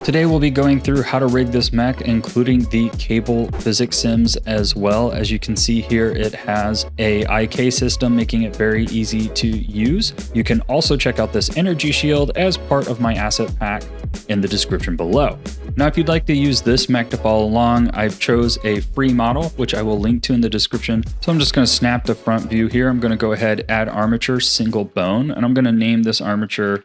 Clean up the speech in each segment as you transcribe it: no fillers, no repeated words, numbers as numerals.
Today we'll be going through how to rig this mech, including the cable physics sims as well. As you can see here, it has a IK system, making it very easy to use. You can also check out this energy shield as part of my asset pack in the description below. Now, if you'd like to use this mech to follow along, I've chose a free model, which I will link to in the description. So I'm just going to snap the front view here. I'm going to go ahead, add armature single bone, and I'm going to name this armature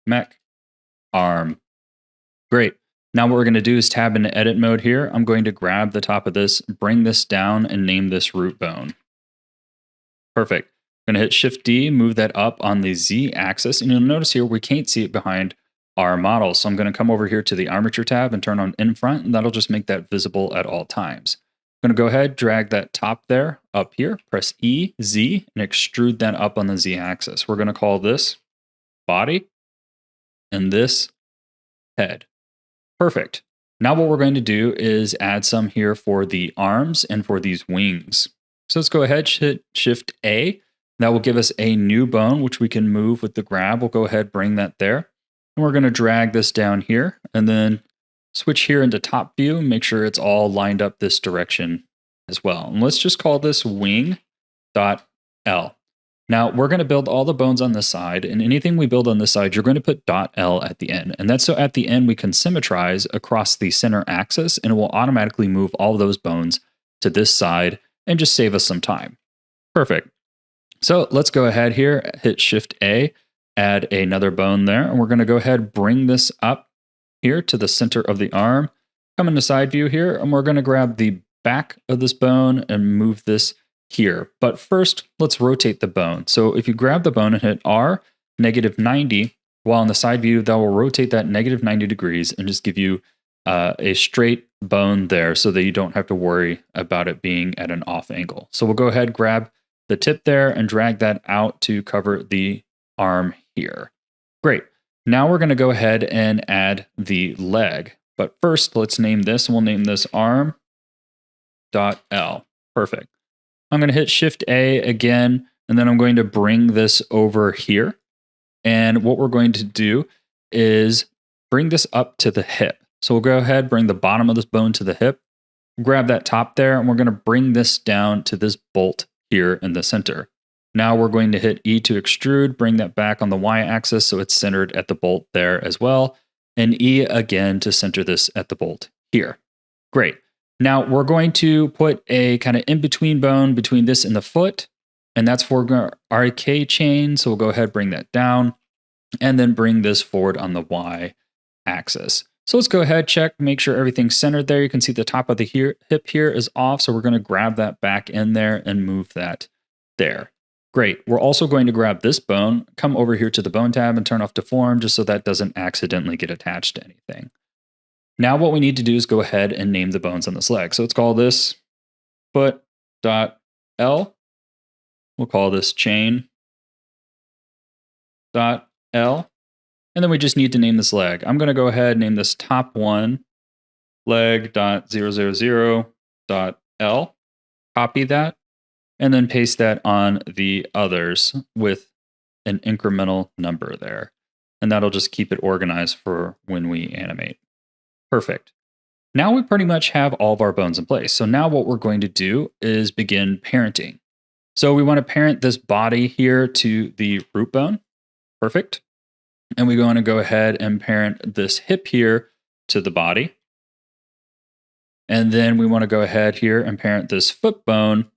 mech arm. Great. Now what we're going to do is tab into edit mode here. I'm going to grab the top of this, bring this down, and name this root bone. Perfect. I'm going to hit Shift D, move that up on the Z axis, and you'll notice here we can't see it behind our model. So I'm going to come over here to the armature tab and turn on in front, and that'll just make that visible at all times. I'm going to go ahead, drag that top there up here, press E, Z, and extrude that up on the Z axis. We're going to call this body and this head. Perfect. Now what we're going to do is add some here for the arms and for these wings. So let's go ahead, hit Shift A. That will give us a new bone, which we can move with the grab. We'll go ahead, bring that there. And we're going to drag this down here and then switch here into top view, make sure it's all lined up this direction as well. And let's just call this wing.L. Now we're going to build all the bones on this side, and anything we build on this side, you're going to put .L at the end. And that's so at the end we can symmetrize across the center axis, and it will automatically move all those bones to this side and just save us some time. Perfect. So let's go ahead here, hit Shift A, add another bone there, and we're going to go ahead, bring this up here to the center of the arm, come into side view here, and we're going to grab the back of this bone and move this here. But first, let's rotate the bone. So if you grab the bone and hit R, -90, while on the side view, that will rotate that -90 degrees and just give you a straight bone there so that you don't have to worry about it being at an off angle. So we'll go ahead, grab the tip there and drag that out to cover the arm here. Great. Now we're going to go ahead and add the leg. But first, let's name this, and we'll name this arm.L. Perfect. I'm going to hit Shift A again, and then I'm going to bring this over here. And what we're going to do is bring this up to the hip. So we'll go ahead, bring the bottom of this bone to the hip, grab that top there, and we're going to bring this down to this bolt here in the center. Now we're going to hit E to extrude, bring that back on the Y axis so it's centered at the bolt there as well, and E again to center this at the bolt here. Great. Now we're going to put a kind of in-between bone between this and the foot, and that's for our RK chain. So we'll go ahead, bring that down, and then bring this forward on the Y axis. So let's go ahead, check, make sure everything's centered there. You can see the top of the hip here is off, so we're going to grab that back in there and move that there. Great. We're also going to grab this bone, come over here to the bone tab and turn off deform just so that doesn't accidentally get attached to anything. Now what we need to do is go ahead and name the bones on this leg. So let's call this foot.L. We'll call this chain.L. And then we just need to name this leg. I'm going to go ahead and name this top one leg.000.L. Copy that, and then paste that on the others with an incremental number there. And that'll just keep it organized for when we animate. Perfect. Now we pretty much have all of our bones in place. So now what we're going to do is begin parenting. So we want to parent this body here to the root bone. Perfect. And we're going to go ahead and parent this hip here to the body. And then we want to go ahead here and parent this foot bone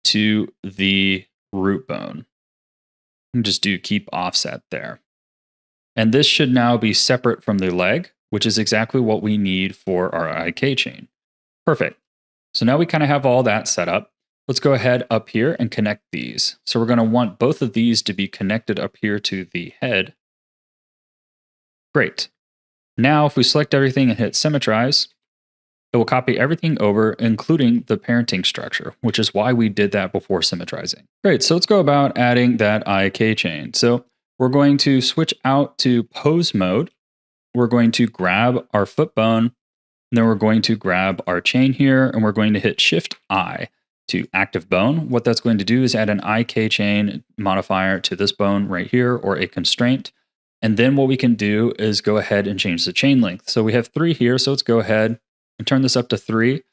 to the root bone. And just do keep offset there. And this should now be separate from the leg, which is exactly what we need for our IK chain. Perfect. So now we kind of have all that set up. Let's go ahead up here and connect these. So we're going to want both of these to be connected up here to the head. Great. Now if we select everything and hit symmetrize, it will copy everything over, including the parenting structure, which is why we did that before symmetrizing. Great. So let's go about adding that IK chain. So we're going to switch out to pose mode. We're going to grab our foot bone, and then we're going to grab our chain here, and we're going to hit Shift I to active bone. What that's going to do is add an IK chain modifier to this bone right here, or a constraint. And then what we can do is go ahead and change the chain length. So we have 3 here. So let's go ahead and turn this up to 3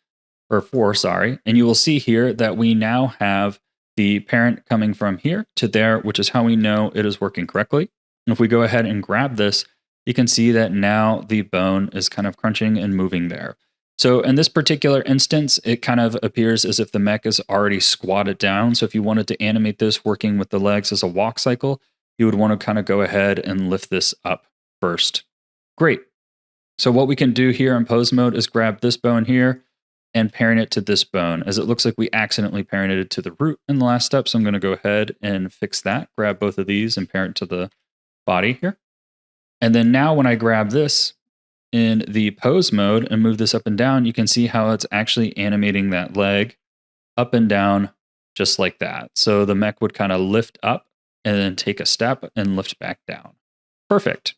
or 4, sorry. And you will see here that we now have the parent coming from here to there, which is how we know it is working correctly. And if we go ahead and grab this, you can see that now the bone is kind of crunching and moving there. So in this particular instance, it kind of appears as if the mech is already squatted down. So if you wanted to animate this working with the legs as a walk cycle, you would want to kind of go ahead and lift this up first. Great. So what we can do here in pose mode is grab this bone here and parent it to this bone, as it looks like we accidentally parented it to the root in the last step. So I'm going to go ahead and fix that, grab both of these and parent to the body here. And then now when I grab this in the pose mode and move this up and down, you can see how it's actually animating that leg up and down just like that. So the mech would kind of lift up and then take a step and lift back down. Perfect.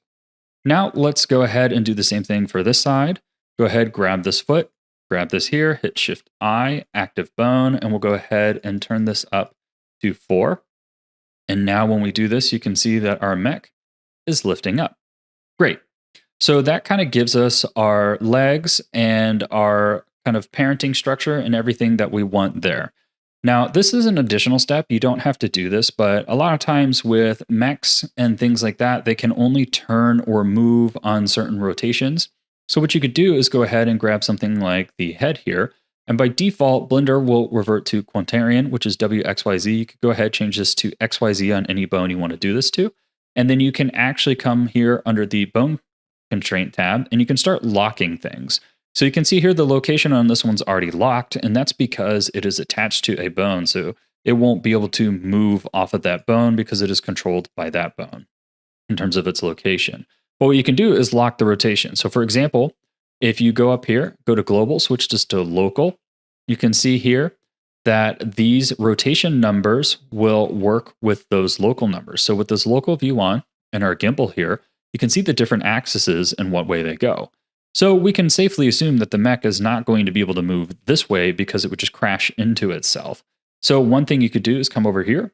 Now let's go ahead and do the same thing for this side. Go ahead, grab this foot, grab this here, hit Shift I, active bone, and we'll go ahead and turn this up to 4. And now when we do this, you can see that our mech is lifting up. Great. So that kind of gives us our legs and our kind of parenting structure and everything that we want there. Now, this is an additional step. You don't have to do this, but a lot of times with mechs and things like that, they can only turn or move on certain rotations. So what you could do is go ahead and grab something like the head here. And by default, Blender will revert to quaternion, which is WXYZ. You could go ahead, change this to XYZ on any bone you want to do this to. And then you can actually come here under the bone constraint tab and you can start locking things. So you can see here the location on this one's already locked, and that's because it is attached to a bone. So it won't be able to move off of that bone because it is controlled by that bone in terms of its location. But what you can do is lock the rotation. So for example, if you go up here, go to global, switch this to local, you can see here that these rotation numbers will work with those local numbers. So with this local view on and our gimbal here, you can see the different axes and what way they go. So we can safely assume that the mech is not going to be able to move this way because it would just crash into itself. So one thing you could do is come over here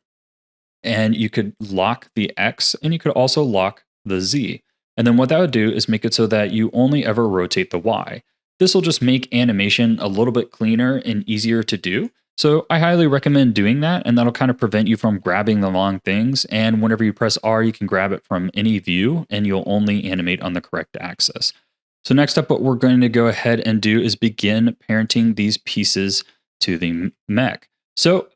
and you could lock the X and you could also lock the Z. And then what that would do is make it so that you only ever rotate the Y. This will just make animation a little bit cleaner and easier to do. So I highly recommend doing that, and that'll kind of prevent you from grabbing the wrong things. And whenever you press R, you can grab it from any view and you'll only animate on the correct axis. So next up, what we're going to go ahead and do is begin parenting these pieces to the mech. So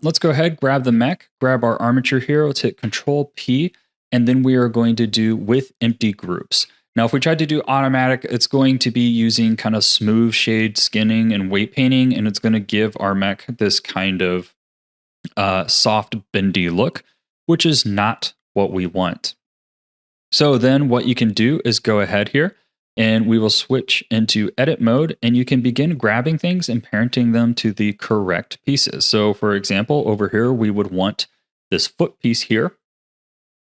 let's go ahead, grab the mech, grab our armature here. Let's hit Control P, and then we are going to do with empty groups. Now, if we tried to do automatic, it's going to be using kind of smooth shade skinning and weight painting, and it's going to give our mech this kind of soft, bendy look, which is not what we want. So then what you can do is go ahead here, and we will switch into edit mode, and you can begin grabbing things and parenting them to the correct pieces. So for example, over here, we would want this foot piece here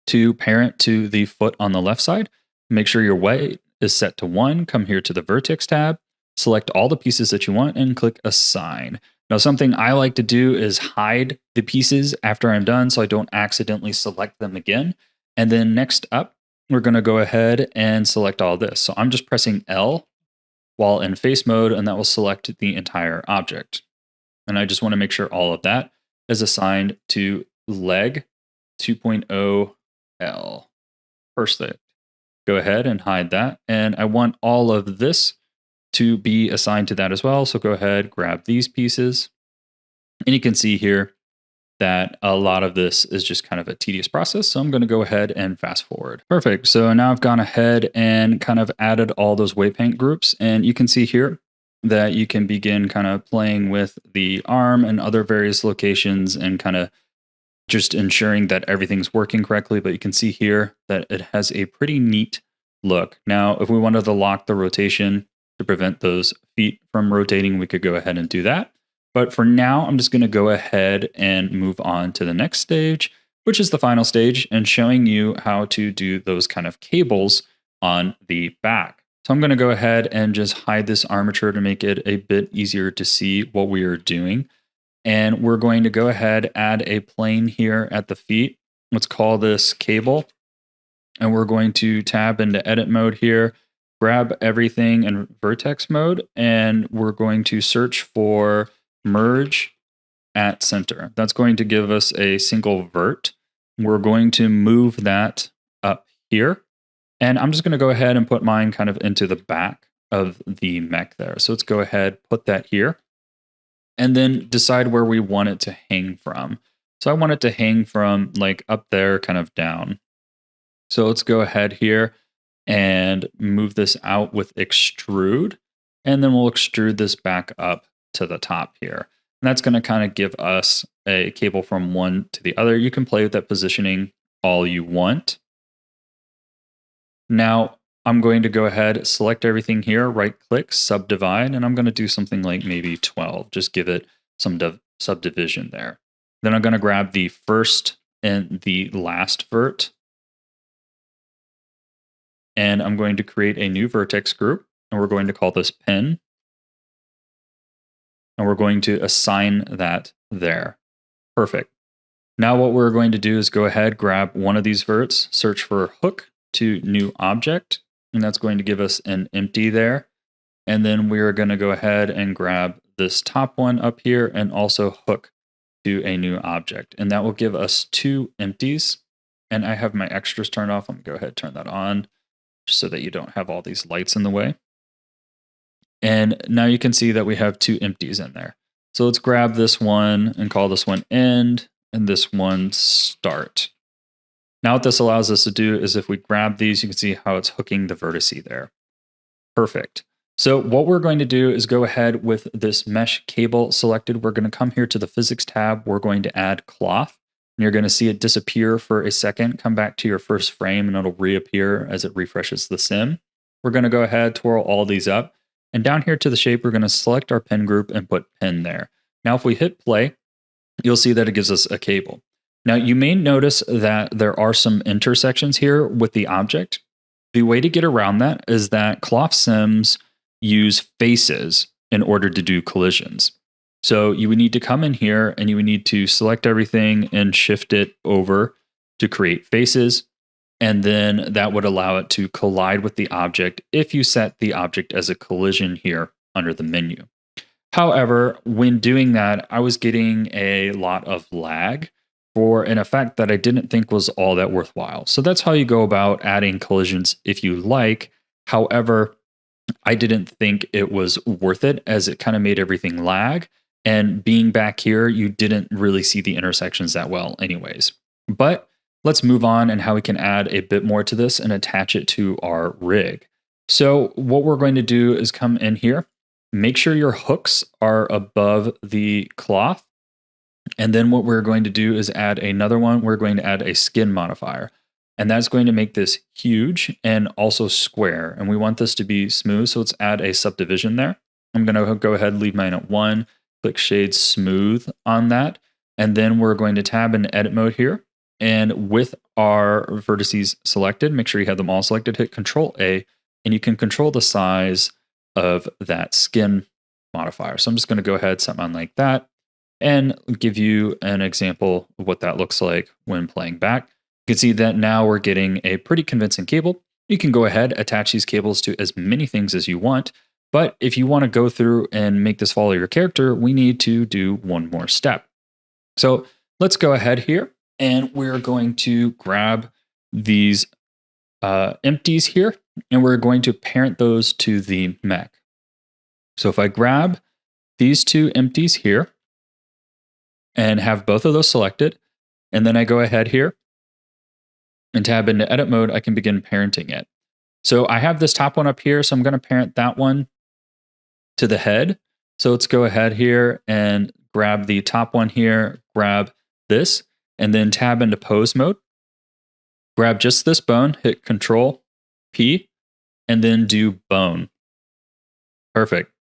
to parent to the foot on the left side. Make sure your weight is set to 1. Come here to the vertex tab, select all the pieces that you want and click assign. Now, something I like to do is hide the pieces after I'm done so I don't accidentally select them again. And then next up, we're going to go ahead and select all this. So I'm just pressing L while in face mode, and that will select the entire object. And I just want to make sure all of that is assigned to leg 2.0 L. Perfect. Go ahead and hide that. And I want all of this to be assigned to that as well. So go ahead, grab these pieces. And you can see here that a lot of this is just kind of a tedious process. So I'm going to go ahead and fast forward. Perfect. So now I've gone ahead and kind of added all those weight paint groups. And you can see here that you can begin kind of playing with the arm and other various locations and kind of just ensuring that everything's working correctly. But you can see here that it has a pretty neat look. Now, if we wanted to lock the rotation to prevent those feet from rotating, we could go ahead and do that. But for now, I'm just going to go ahead and move on to the next stage, which is the final stage, and showing you how to do those kind of cables on the back. So I'm going to go ahead and just hide this armature to make it a bit easier to see what we are doing. And we're going to go ahead, add a plane here at the feet. Let's call this cable. and we're going to tab into edit mode here, grab everything in vertex mode, and we're going to search for merge at center. That's going to give us a single vert. We're going to move that up here. And I'm just going to go ahead and put mine kind of into the back of the mech there. So let's go ahead, put that here, and then decide where we want it to hang from. So I want it to hang from like up there, kind of down. So let's go ahead here and move this out with extrude. And then we'll extrude this back up to the top here. And that's going to kind of give us a cable from one to the other. You can play with that positioning all you want. Now I'm going to go ahead, select everything here, right click, subdivide, and I'm going to do something like maybe 12, just give it some subdivision there. Then I'm going to grab the first and the last vert, and I'm going to create a new vertex group, and we're going to call this pin, and we're going to assign that there. Perfect. Now what we're going to do is go ahead, grab one of these verts, search for hook to new object, and that's going to give us an empty there. And then we're going to go ahead and grab this top one up here and also hook to a new object. And that will give us 2 empties. And I have my extras turned off. I'm going to go ahead and turn that on so that you don't have all these lights in the way. And now you can see that we have 2 empties in there. So let's grab this one and call this one end and this one start. Now what this allows us to do is if we grab these, you can see how it's hooking the vertice there. Perfect. So what we're going to do is go ahead with this mesh cable selected. We're going to come here to the physics tab. We're going to add cloth. And you're going to see it disappear for a second. Come back to your first frame and it'll reappear as it refreshes the sim. We're going to go ahead, twirl all these up. And down here to the shape, we're going to select our pin group and put pin there. Now if we hit play, you'll see that it gives us a cable. Now you may notice that there are some intersections here with the object. The way to get around that is that cloth sims use faces in order to do collisions. So you would need to come in here and you would need to select everything and shift it over to create faces. And then that would allow it to collide with the object if you set the object as a collision here under the menu. However, when doing that, I was getting a lot of lag for an effect that I didn't think was all that worthwhile. So that's how you go about adding collisions if you like. However, I didn't think it was worth it as it kind of made everything lag. And being back here, you didn't really see the intersections that well anyways. But let's move on and how we can add a bit more to this and attach it to our rig. So what we're going to do is come in here, make sure your hooks are above the cloth. And then what we're going to do is add another one. We're going to add a skin modifier. And that's going to make this huge and also square. And we want this to be smooth. So let's add a subdivision there. I'm going to go ahead and leave mine at 1, click shade smooth on that. And then we're going to tab into edit mode here. And with our vertices selected, make sure you have them all selected, hit Control A, and you can control the size of that skin modifier. So I'm just going to go ahead, set mine like that, and give you an example of what that looks like when playing back. You can see that now we're getting a pretty convincing cable. You can go ahead, attach these cables to as many things as you want. But if you want to go through and make this follow your character, we need to do one more step. So let's go ahead here and we're going to grab these empties here and we're going to parent those to the mech. So if I grab these 2 empties here and have both of those selected, and then I go ahead here and tab into edit mode, I can begin parenting it. So I have this top one up here, so I'm going to parent that one to the head. So let's go ahead here and grab the top one here, grab this, and then tab into pose mode. Grab just this bone, hit Control P, and then do bone. Perfect.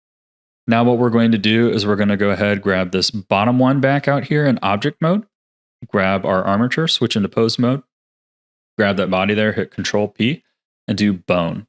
Now what we're going to do is we're going to go ahead, grab this bottom one back out here in object mode, grab our armature, switch into pose mode, grab that body there, hit Control P, and do bone.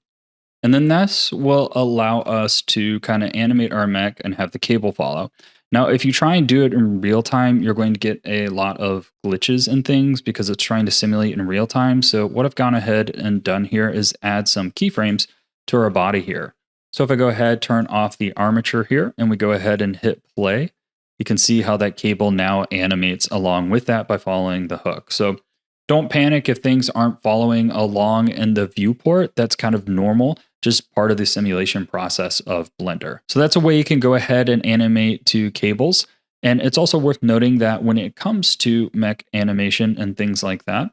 And then this will allow us to kind of animate our mech and have the cable follow. Now, if you try and do it in real time, you're going to get a lot of glitches and things because it's trying to simulate in real time. So, what I've gone ahead and done here is add some keyframes to our body here. So, if I go ahead, turn off the armature here, and we go ahead and hit play, you can see how that cable now animates along with that by following the hook. So, don't panic if things aren't following along in the viewport. That's kind of normal, just part of the simulation process of Blender. So that's a way you can go ahead and animate to cables. And it's also worth noting that when it comes to mech animation and things like that,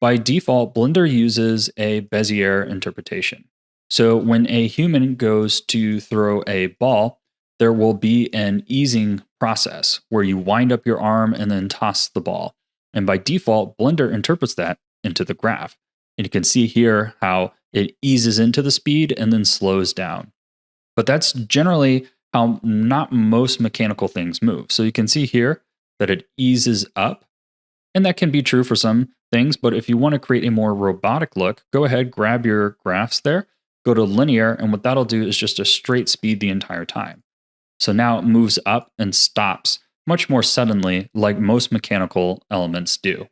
by default, Blender uses a Bezier interpretation. So when a human goes to throw a ball, there will be an easing process where you wind up your arm and then toss the ball. And by default, Blender interprets that into the graph. And you can see here how it eases into the speed and then slows down. But that's generally how not most mechanical things move. So you can see here that it eases up, and that can be true for some things. But if you want to create a more robotic look, go ahead, grab your graphs there, go to linear, and what that'll do is just a straight speed the entire time. So now it moves up and stops much more suddenly, like most mechanical elements do.